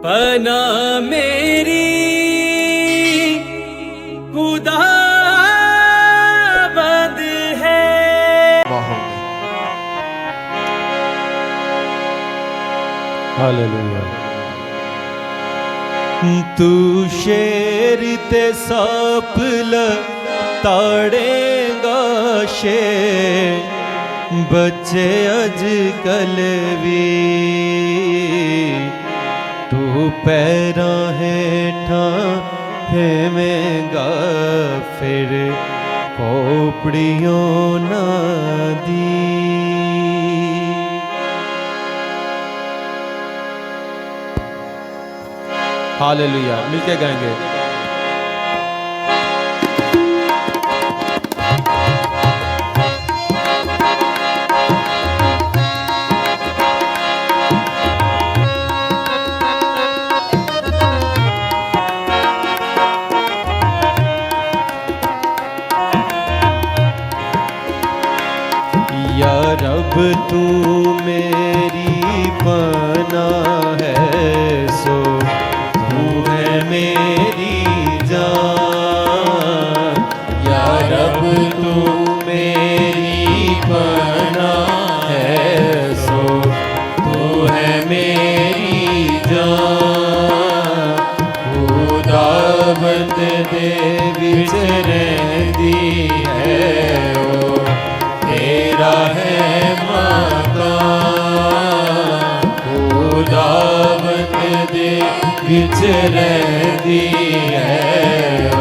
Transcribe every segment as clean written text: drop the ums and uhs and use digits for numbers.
पना मेरी खुदाबंद है। हालेलुया। तू शेर ते सापल ताड़ेगा शेर बच्चे अजकल भी तू पैरां हेठां फेवेंगा फिर खोपड़ियों ना दी। हालेलुया। मिलके गाएंगे। या रब तू मेरी पनाह है सो तू है मेरी जान। या रब तू मेरी पनाह है सो तू है मेरी जान। खुदाबंद दे विच रहंदी है ओ तेरा है मकान। खुदाबंद दे विच रहंदी है ओ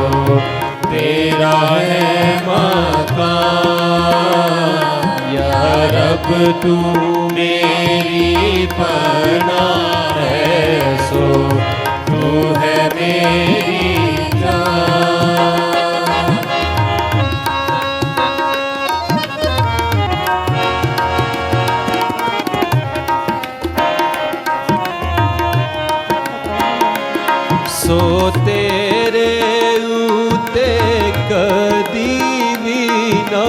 तेरा है मकान। या रब तू मेरी पनाह है सो तू है मेरी जान। सो तेरे उते कदी भी ना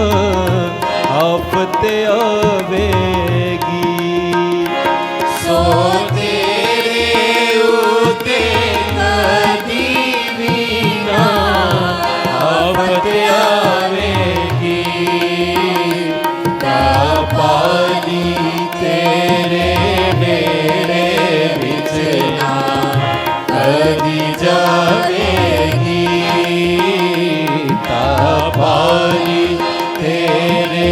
आफत आवेगी। सो तेरे उते कदी भी ना आफत आवेगी। पानी तेरे डेरे विच ना कदी जावेगी। पानी तेरे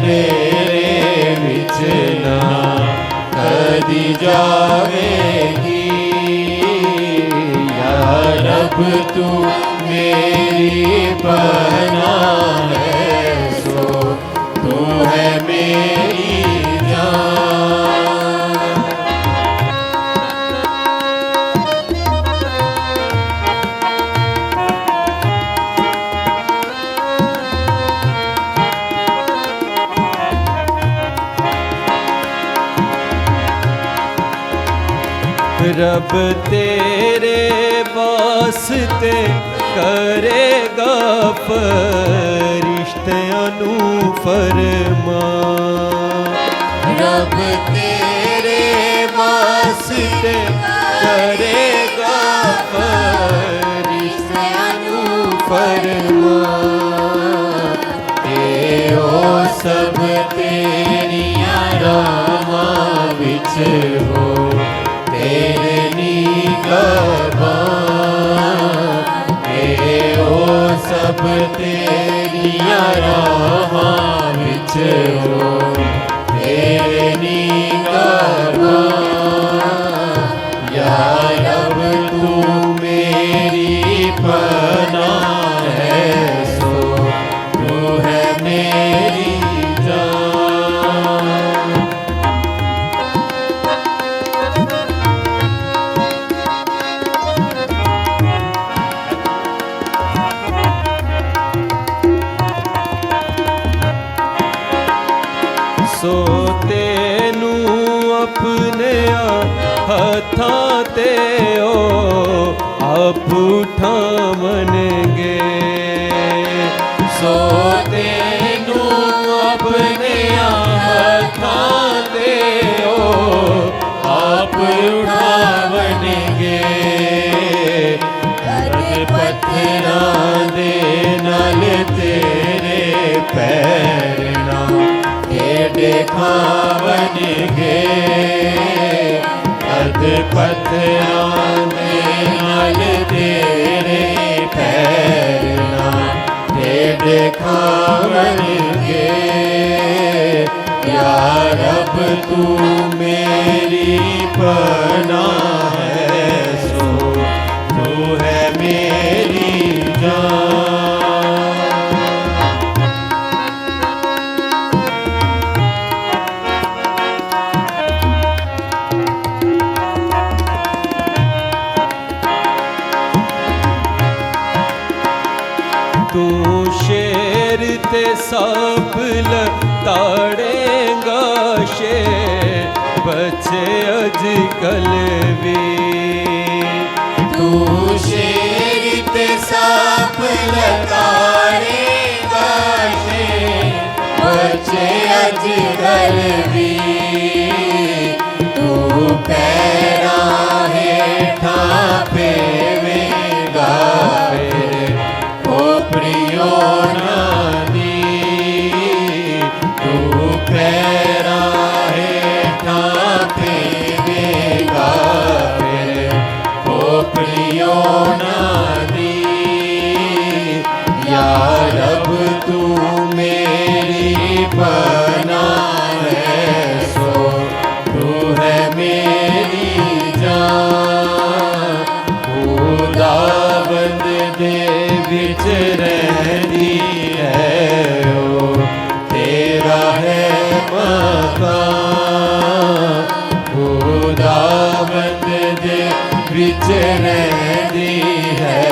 डेरे विच ना कदी जावेगी। या रब तू मेरी पनाह है सो तू है मेरी जान। रब तेरे वास्ते करेगा फरिश्तियां नू फरमान। रब तेरे वास्ते करेगा फरिश्तियां नू फरमान। ओ सब तेरियां राहां विच हो तेरे निगहबान। ओ सब तेरियां राहां विच हो तेरे निगहबान। या रब तू मेरी पनाह है सो तू है मेरी जान। सो तेनू अपने हथां ते ओ आप उठावणगे। सो तेनू अपने हथां ते ओ आप उठावणगे। ਪੱਥਰਾਂ ਦੇ ਨਾਲ ਤੇਰੇ ਪੈਰ ਨਾ ਢੇਡ ਖਾਵਣਗੇ। ਯਾ ਰੱਬ ਤੂੰ ਮੇਰੀ ਪਨਾਹ ਹੈ, ਸੋ ਤੂੰ ਹੈ ਮੇਰੀ ਜਾਨ। ਤੂੰ ਸ਼ੇਰ ਤੇ ਸੱਪ ਲਤਾੜੇਂਗਾ, ਸ਼ੇਰ ਬੱਚੇ ਅੱਜ ਕੱਲ ਵੀ। ਤੂੰ ਸ਼ੇਰ ਤੇ ਸੱਪ ਲਤਾੜੇਂਗਾ, ਸ਼ੇਰ ਬੱਚੇ ਅੱਜ ਕੱਲ ਵੀ। ਤੂੰ ਪੈਰਾਂ ਹੇਠਾਂ ਪੇਵੇਂਗਾ, ਫਿਰ ਖੋਪੜੀਓ ਨਾ ਦੀ। ਤੂੰ ਪੈਰਾਂ ਹੇਠਾਂ ਪੇਵੇਂਗਾ, ਫਿਰ ਖੋਪੜੀਓ ਨਾ ਦੀ। ਯਾ ਰੱਬ ਤੂੰ ਮੇਰੀ ਪਨਾਹ ਹੈ, ਸੋ ਤੂੰ ਹੈ ਮੇਰੀ ਜਾਨ। ਖੁਦਾਵੰਦ ਦੇ ਵਿੱਚ ਰਹਿੰਦੀ ਹੈ, ਉਹ ਤੇਰਾ ਹੈ ਮਕਾਨ। ਖੁਦਾਵੰਦ ਦੇ ਵਿੱਚ ਰਹਿੰਦੀ ਹੈ,